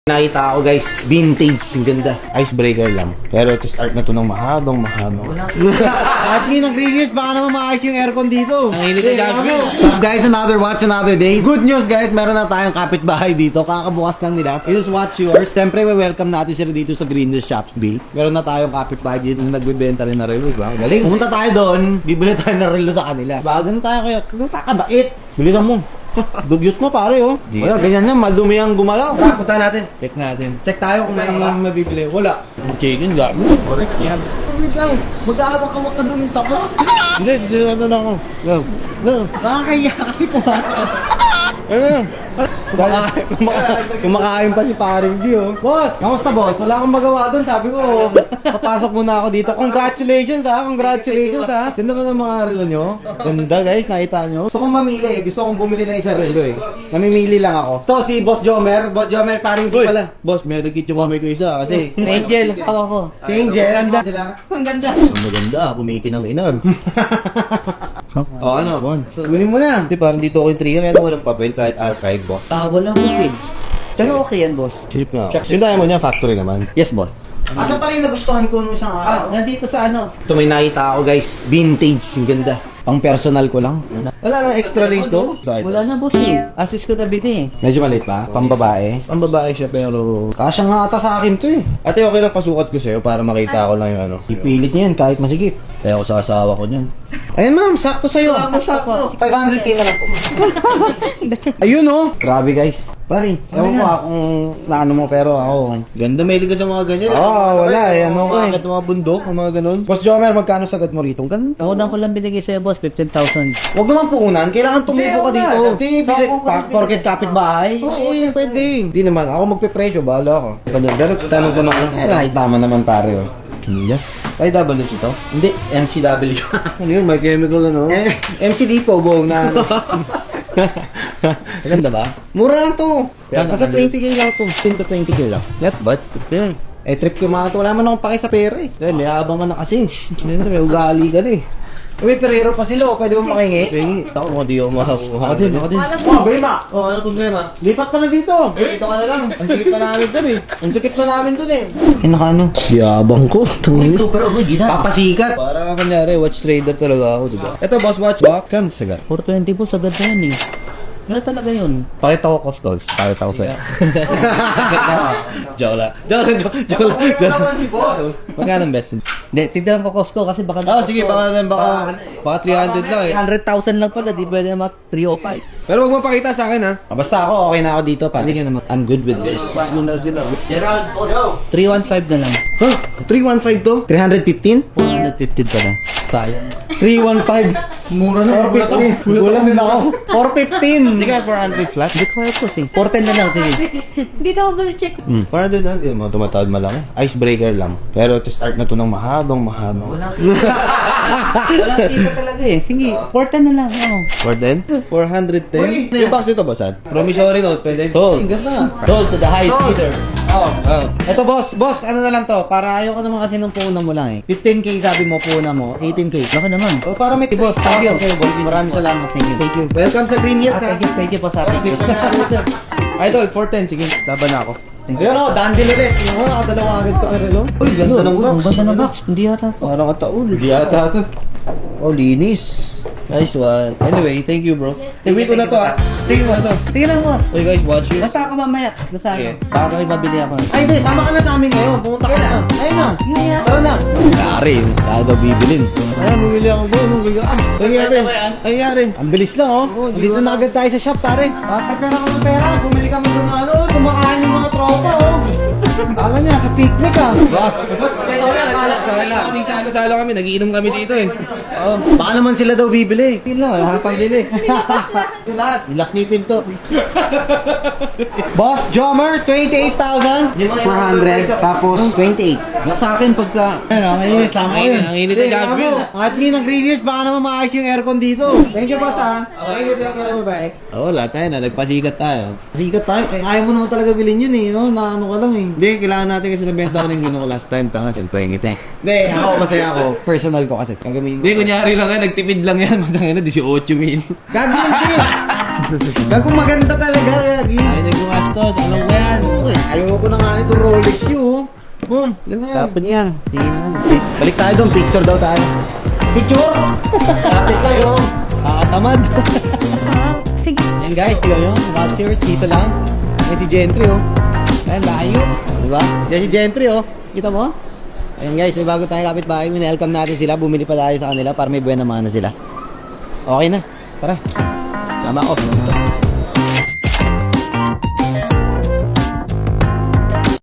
Nakita ako guys, vintage, yung ganda. Icebreaker lang. Pero ito start na to ng mahabang. At me nag-reviews, baka naman maayos yung aircon dito. Nanginit na gagawin. So guys, another day. Good news guys, meron na tayong kapitbahay dito. Kakabukas lang nila. It is what's yours. Siyempre, welcome natin sila dito sa Greenness Shopsville. Meron na tayong kapitbahay dito na nagbebenta rin na relo. Diba? Galing. Pumunta tayo doon, bibili tayo na relo sa kanila. Bago na tayo kayo. Kakabait. Bili na mo. Dugyot mo pare oh. Wala, ganyan yan. Madumi ang gumalaw. Punta natin. Check natin. Check tayo kung may mabibili. Wala. Chicken, gami. Correct yan. Wait lang. Mag-aawak-awak ka dun tapos. Hindi, ano lang ako. Go. Nakakaya kasi pumasok. Ano? Kumakain pa si paring G oh. Boss! Kamusta boss? Wala akong magawa dun. Sabi ko, papasok muna ako dito. Congratulations ha. Congratulations ha. Ganda ba ng mga relo nyo? Ganda guys, nakita nyo. Gusto kong mamili eh. Gusto kong bumili ng isang relo eh. Namimili lang ako. To si Boss Jomer. Boss Jomer, paring G pala. Boss, may nagkit yung mamay ko isa kasi. Angel, ako ko. Si Angel. Ganda. Ang ganda. Ang maganda, pumikinang-inag. Oh, ano? Kunin mo na. Kasi parang dito ako yung trio, meron ko ng papel kahit archive, boss. Wala boss eh. Pero okay yan boss. Cheap nga ako. Yung diamond niya, factory naman. Yes boss. Asa pa rin nagustuhan ko nung isang araw? Nandito sa ano? Ito may nakita ako guys, vintage, yung ganda. Pang personal ko lang. Wala nang extra range to? Wala na boss eh. Assist ko na bili eh. Medyo maliit pa, pang babae. Ang babae siya pero... Kasya nga ata sa akin to eh. Ate, okay lang pasukat ko sa'yo para makita ko lang yung ano. Ipilit niya yan kahit masigip. Kaya ako sa asawa ko niyan. Ayun ma'am, sakto sa'yo. Sakto. 500k na lang po. Ayun oh. Grabe guys. Pare, ewan ko kung naano mo pero ako. Ganda, may ka sa mga ganyan. Oo, wala eh. Ano ko eh. Bakit mga bundok, mga ganun? Boss Jomer, magkano sagat mo rito? Ganun. Naunang ko lang binigay sa'yo boss, 15,000. Huwag naman puunan, kailangan tumibo ka dito. Hindi, porket kapitbahay. Oo, pwede. Hindi naman, ako magpe-presyo, bahala ako. Pero tanong ko naman, nakita mo naman pare oh. Kanya? Ay, W ito? Hindi, MCW. Ano yun, may chemical ano? MCD po, buong na ano. Maganda ba? Mura lang to. Kasi 20k lang to. 10 to 20k lang. Not bad. Yeah. Eh, trip ko mga to. Wala man akong pake sa pera eh. Dahil may abang ka na kasi. May ugali ka na eh. May perero pa sila, pwede mo makingi? Pengi, tako mo di ako makakuha. Ako din. Oh, Bema! Oh, ano problema? Lipat ka na dito! Dito ka na lang. Ang sikip na namin dun eh. Ang sakit na namin dun eh. Ano? Yabang ko. Super original. Papasikat! Para kanyari, watch trader talaga ako, diba? Ito, boss, watch. Bak, come, sagar. 420 po, sagad na yan eh. Ano talaga yun? Pakita ko Costco's. Pakita ko sa'yo. Joke lang. Joke lang. Magkano ang best? Hindi, tignan ko Costco kasi baka... Sige, baka 300 lang eh. 100,000 lang pala, di pwede naman 305. Pero huwag mo pakita sa akin ha. Basta ako, okay na ako dito pa. Hindi ka naman. I'm good with this. Yun na sila. Gerald, 315 na lang. Huh? 315 to? 315? 415 pa lang. Sayang. 315. Mura na. 415. Gulang din ako. 415. Hindi ka 400 flat? Hindi ko kaya po eh. 410 na lang, sige. Hindi na ako check. 400 na. Mga tumatawad malaki. Icebreaker lang. Pero ito start na to ng mahabang. Wala tipo talaga eh. Sige, 410 na lang. Oh. 410? 410? Yung box ito ba, Sad? Promissory note, pwede? Sold. Sold to the highest bidder. Ito boss, ano na lang to? Para ayaw ka naman kasi nung puhunan mo lang eh. 15k sabi mo, puhunan mo. 18k. Laki naman. O para may Boss, thank you. Okay, boss. Maraming salamat. Thank you. Thank you. Welcome sa Green Hills ha. Thank you po sa akin. Idol, 410. Sige, laban na ako. Ayun o, dandil ulit. Yung mga nakadalawa agad sa relo. Uy, ganda ng box. Ang ganda ng box. Hindi yata. Parang kataon. Hindi yata ito. Oh, linis. Nice one. Anyway, thank you, bro. Tingin ko na to ah. Tingin mo na to. Sige lang boss. Okay guys, watch you. Basta ako mamaya. Basta ako. Okay. Baka may mabili ako. Ay, hindi. Sama ka na sa amin ngayon. Pumunta ka na. Ayun na. Tara na. Yari, kaya daw bibilin. Ay, bumili ako bro. Nangyari. Nangyari. Ang bilis lang oh. Dito na agad tayo sa shop pare. Pera ka ng pera. Bumili kami doon na ano. Kumakain yung mga tropa oh. Kala niya, sa picnic ah. Salo kami, nagiinom kami dito eh. Baka naman sila daw bibili. Sige lang. Wala kang bili. Lahat. Ilaknipin to. Boss Jomer, 28,400. Tapos 28. Sa akin pagka... Ano, mainit. Sama ko yun. Ang init na Jasmine. At me nag-reviews, baka naman maayos yung aircon dito. Thank you boss ah. Thank you, babae. Oo, lahat tayo na. Nagpasikat tayo. Sikat tayo. Kaya ayaw mo naman talaga bilhin yun eh. No? Na ano ka lang eh. Hindi, kailangan natin kasi nabenta ko ng gino ko last time. Tanga, siyempre yung ngiti. Hindi, ako masaya ako. Personal ko kasi. Gagamitin Hindi, kunyari lang yan. Nagtipid lang yan. Matangin na, 18,000. Gagawin ko. Gagawin maganda talaga. Ay, nagbumastos. Alam ko yan. Ayaw ito Rolex yun. Boom, yan na yan. Tapon yan. Tingnan. Balik tayo doon, picture daw tayo. Picture! Kapit kayo. Tamad. Sige. Yan guys, tignan nyo. Watchers, dito lang. Yan si Gentry oh. Ayan, layo. Diba? Yan si Gentry oh. Kita mo? Ayan guys, may bago tayong kapitbahay. Winelcome natin sila. Bumili pa tayo sa kanila para may buwan naman na sila. Okay na. Tara. Sama ko.